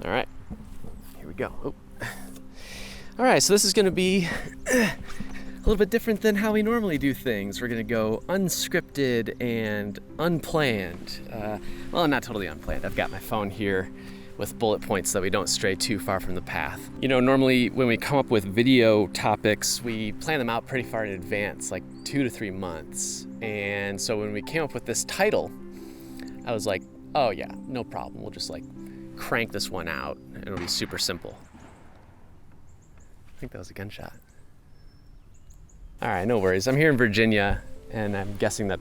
All right, here we go. Oh. All right, so this is gonna be a little bit different than how we normally do things. We're gonna go unscripted and unplanned. Well, not totally unplanned. I've got my phone here with bullet points so that we don't stray too far from the path. You know, normally when we come up with video topics, we plan them out pretty far in advance, like 2 to 3 months. And so when we came up with this title, I was like, oh yeah, no problem. We'll just like crank this one out and it'll be super simple. I think that was a gunshot. All right, no worries. I'm here in Virginia and I'm guessing that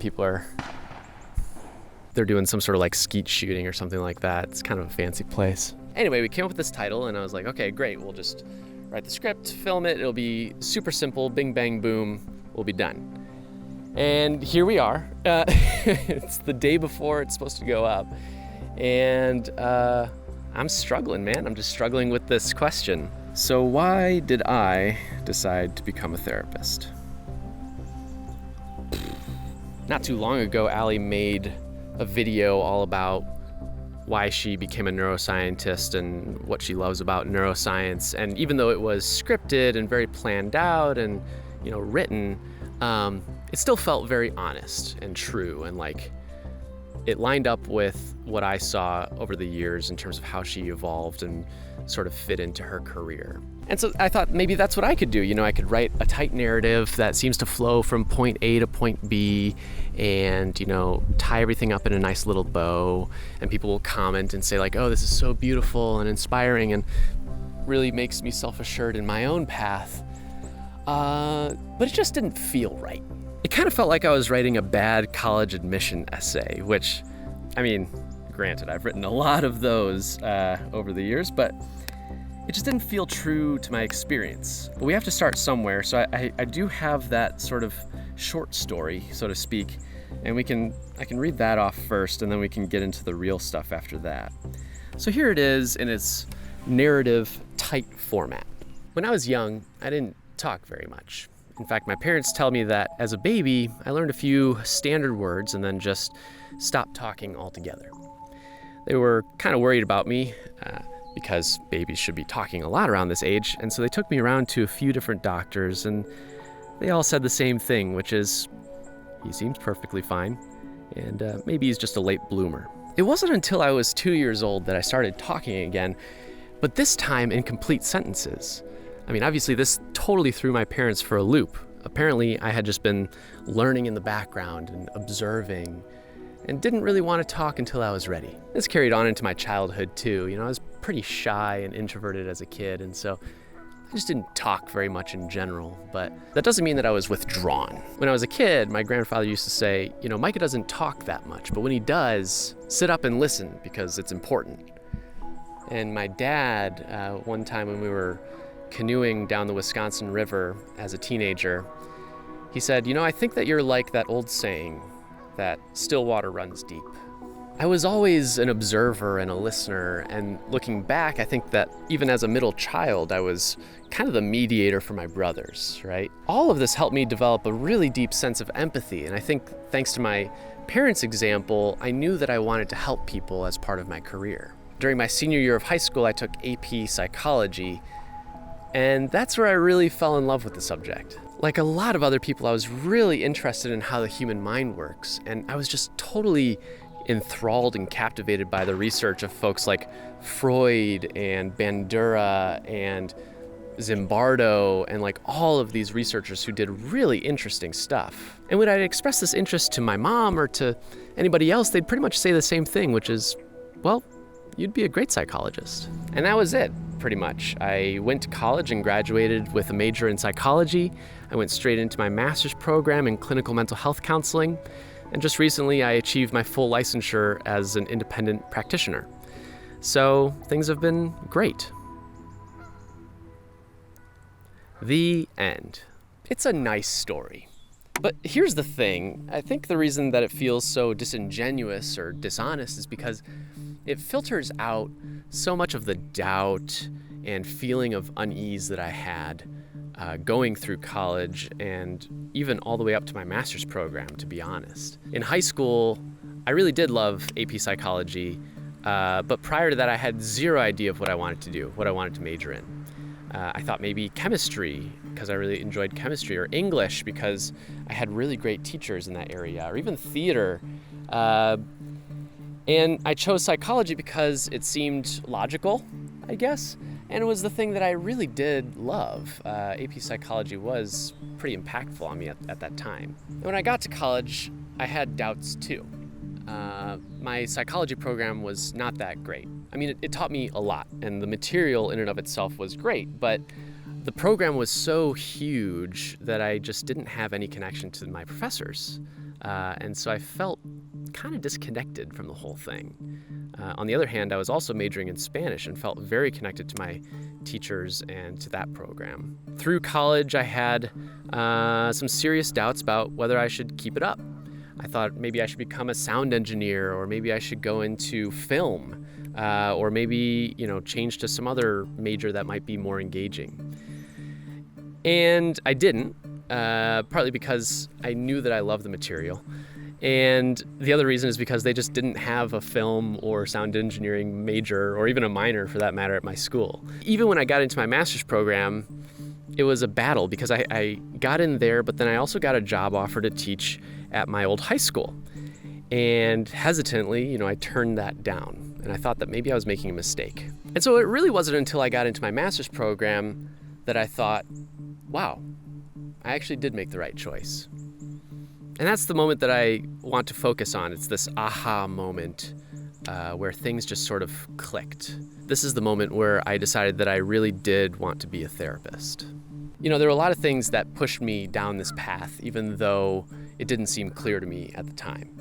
they're doing some sort of like skeet shooting or something like that. It's kind of a fancy place. Anyway, we came up with this title and I was like, okay, great. We'll just write the script, film it. It'll be super simple, bing, bang, boom. We'll be done. And here we are. It's the day before it's supposed to go up. And I'm struggling, man. I'm just struggling with this question. So why did I decide to become a therapist? Not too long ago, Allie made a video all about why she became a neuroscientist and what she loves about neuroscience. And even though it was scripted and very planned out and, you know, written, it still felt very honest and true, and like it lined up with what I saw over the years in terms of how she evolved and sort of fit into her career. And so I thought maybe that's what I could do. You know, I could write a tight narrative that seems to flow from point A to point B and, you know, tie everything up in a nice little bow, and people will comment and say like, oh, this is so beautiful and inspiring and really makes me self-assured in my own path. But it just didn't feel right. It kind of felt like I was writing a bad college admission essay, which, I mean, granted, I've written a lot of those over the years, but it just didn't feel true to my experience. But we have to start somewhere, so I do have that sort of short story, so to speak, and I can read that off first, and then we can get into the real stuff after that. So here it is in its narrative tight format. When I was young, I didn't talk very much. In fact, my parents tell me that as a baby, I learned a few standard words and then just stopped talking altogether. They were kind of worried about me because babies should be talking a lot around this age, and so they took me around to a few different doctors, and they all said the same thing, which is, he seems perfectly fine, and maybe he's just a late bloomer. It wasn't until I was 2 years old that I started talking again, but this time in complete sentences. I mean, obviously this totally threw my parents for a loop. Apparently I had just been learning in the background and observing and didn't really want to talk until I was ready. This carried on into my childhood too. You know, I was pretty shy and introverted as a kid, and so I just didn't talk very much in general, but that doesn't mean that I was withdrawn. When I was a kid, my grandfather used to say, you know, Micah doesn't talk that much, but when he does, sit up and listen because it's important. And my dad, one time when we were canoeing down the Wisconsin River as a teenager, he said, you know, I think that you're like that old saying that still water runs deep. I was always an observer and a listener, and looking back, I think that even as a middle child, I was kind of the mediator for my brothers, right? All of this helped me develop a really deep sense of empathy, and I think thanks to my parents' example, I knew that I wanted to help people as part of my career. During my senior year of high school, I took AP Psychology, and that's where I really fell in love with the subject. Like a lot of other people, I was really interested in how the human mind works, and I was just totally enthralled and captivated by the research of folks like Freud and Bandura and Zimbardo and like all of these researchers who did really interesting stuff. And when I'd express this interest to my mom or to anybody else, they'd pretty much say the same thing, which is, well, you'd be a great psychologist. And that was it, pretty much. I went to college and graduated with a major in psychology. I went straight into my master's program in clinical mental health counseling. And just recently, I achieved my full licensure as an independent practitioner. So things have been great. The end. It's a nice story. But here's the thing. I think the reason that it feels so disingenuous or dishonest is because it filters out so much of the doubt and feeling of unease that I had going through college and even all the way up to my master's program, to be honest. In high school, I really did love AP Psychology. But prior to that, I had zero idea of what I wanted to do, what I wanted to major in. I thought maybe chemistry, because I really enjoyed chemistry, or English, because I had really great teachers in that area, or even theater. And I chose psychology because it seemed logical, I guess, and it was the thing that I really did love. AP Psychology was pretty impactful on me at that time. And when I got to college, I had doubts too. My psychology program was not that great. I mean, it taught me a lot, and the material in and of itself was great, but the program was so huge that I just didn't have any connection to my professors. And so I felt kind of disconnected from the whole thing. On the other hand, I was also majoring in Spanish and felt very connected to my teachers and to that program. Through college, I had some serious doubts about whether I should keep it up. I thought maybe I should become a sound engineer, or maybe I should go into film, or maybe, change to some other major that might be more engaging. And I didn't, partly because I knew that I loved the material. And the other reason is because they just didn't have a film or sound engineering major, or even a minor for that matter, at my school. Even when I got into my master's program, it was a battle because I got in there, but then I also got a job offer to teach at my old high school. And hesitantly, I turned that down. And I thought that maybe I was making a mistake. And so it really wasn't until I got into my master's program that I thought, wow, I actually did make the right choice. And that's the moment that I want to focus on. It's this aha moment where things just sort of clicked. This is the moment where I decided that I really did want to be a therapist. There were a lot of things that pushed me down this path, even though it didn't seem clear to me at the time.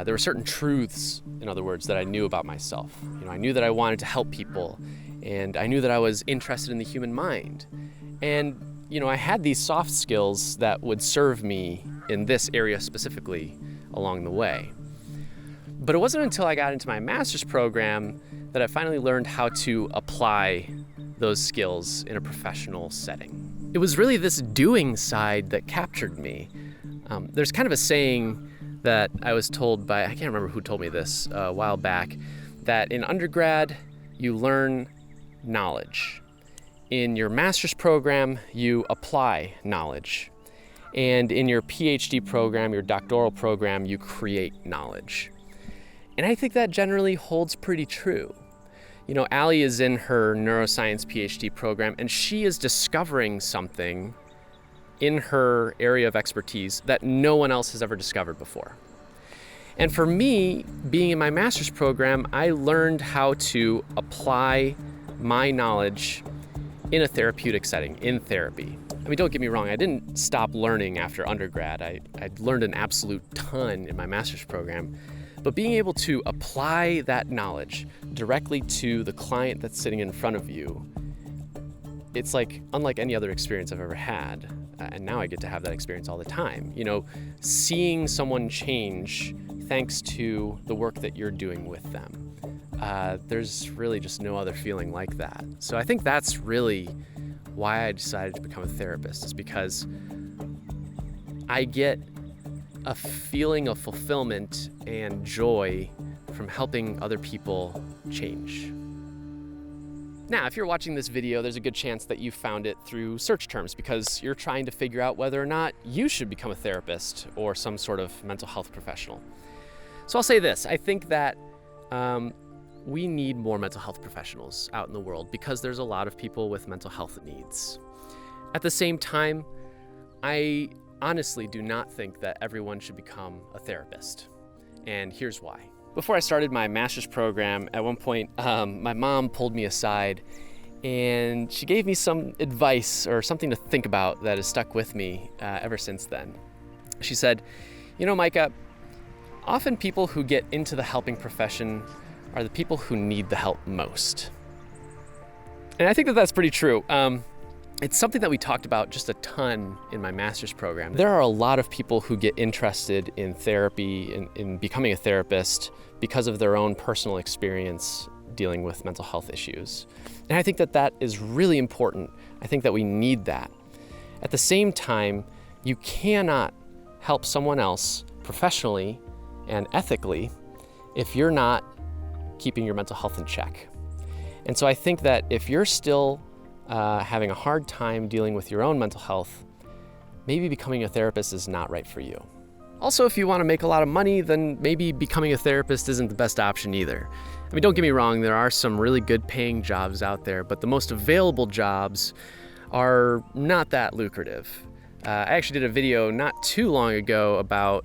There were certain truths, in other words, that I knew about myself. I knew that I wanted to help people, and I knew that I was interested in the human mind. And, I had these soft skills that would serve me in this area specifically along the way. But it wasn't until I got into my master's program that I finally learned how to apply those skills in a professional setting. It was really this doing side that captured me. There's kind of a saying that I was told by, I can't remember who told me this a while back, that in undergrad, you learn knowledge. In your master's program, you apply knowledge. And in your PhD program, your doctoral program, you create knowledge. And I think that generally holds pretty true. Allie is in her neuroscience PhD program, and she is discovering something in her area of expertise that no one else has ever discovered before. And for me, being in my master's program, I learned how to apply my knowledge in a therapeutic setting, in therapy. I mean, don't get me wrong, I didn't stop learning after undergrad. I learned an absolute ton in my master's program. But being able to apply that knowledge directly to the client that's sitting in front of you, it's like unlike any other experience I've ever had. And now I get to have that experience all the time. Seeing someone change thanks to the work that you're doing with them. There's really just no other feeling like that. So I think that's really why I decided to become a therapist, is because I get a feeling of fulfillment and joy from helping other people change. Now, if you're watching this video, there's a good chance that you found it through search terms because you're trying to figure out whether or not you should become a therapist or some sort of mental health professional. So I'll say this, I think that we need more mental health professionals out in the world because there's a lot of people with mental health needs. At the same time, I honestly do not think that everyone should become a therapist. And here's why. Before I started my master's program, at one point, my mom pulled me aside and she gave me some advice or something to think about that has stuck with me ever since then. She said, Micah, often people who get into the helping profession are the people who need the help most. And I think that that's pretty true. It's something that we talked about just a ton in my master's program. There are a lot of people who get interested in therapy, in becoming a therapist, because of their own personal experience dealing with mental health issues. And I think that that is really important. I think that we need that. At the same time, you cannot help someone else professionally and ethically if you're not keeping your mental health in check. And so I think that if you're still having a hard time dealing with your own mental health, maybe becoming a therapist is not right for you. Also, if you want to make a lot of money, then maybe becoming a therapist isn't the best option either. I mean, don't get me wrong, there are some really good paying jobs out there, but the most available jobs are not that lucrative. I actually did a video not too long ago about,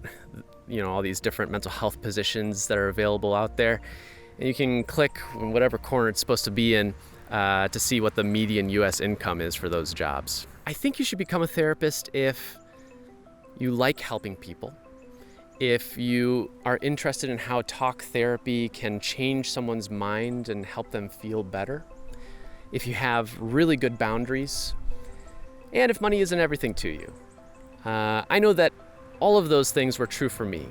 all these different mental health positions that are available out there. And you can click in whatever corner it's supposed to be in to see what the median US income is for those jobs. I think you should become a therapist if you like helping people, if you are interested in how talk therapy can change someone's mind and help them feel better, if you have really good boundaries, and if money isn't everything to you. I know that all of those things were true for me.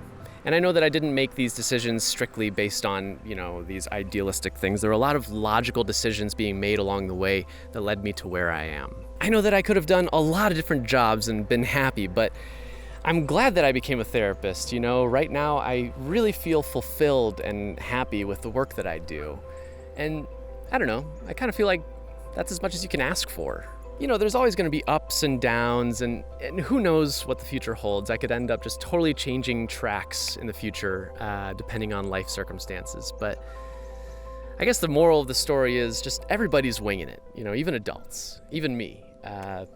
And I know that I didn't make these decisions strictly based on, these idealistic things. There were a lot of logical decisions being made along the way that led me to where I am. I know that I could have done a lot of different jobs and been happy, but I'm glad that I became a therapist. Right now I really feel fulfilled and happy with the work that I do. And I don't know, I kind of feel like that's as much as you can ask for. There's always going to be ups and downs, and who knows what the future holds. I could end up just totally changing tracks in the future, depending on life circumstances. But I guess the moral of the story is just everybody's winging it, even adults, even me. But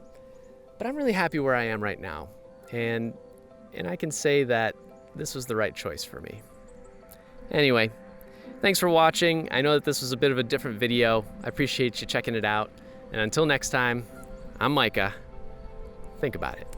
I'm really happy where I am right now. And I can say that this was the right choice for me. Anyway, thanks for watching. I know that this was a bit of a different video. I appreciate you checking it out. And until next time, I'm Micah. Think about it.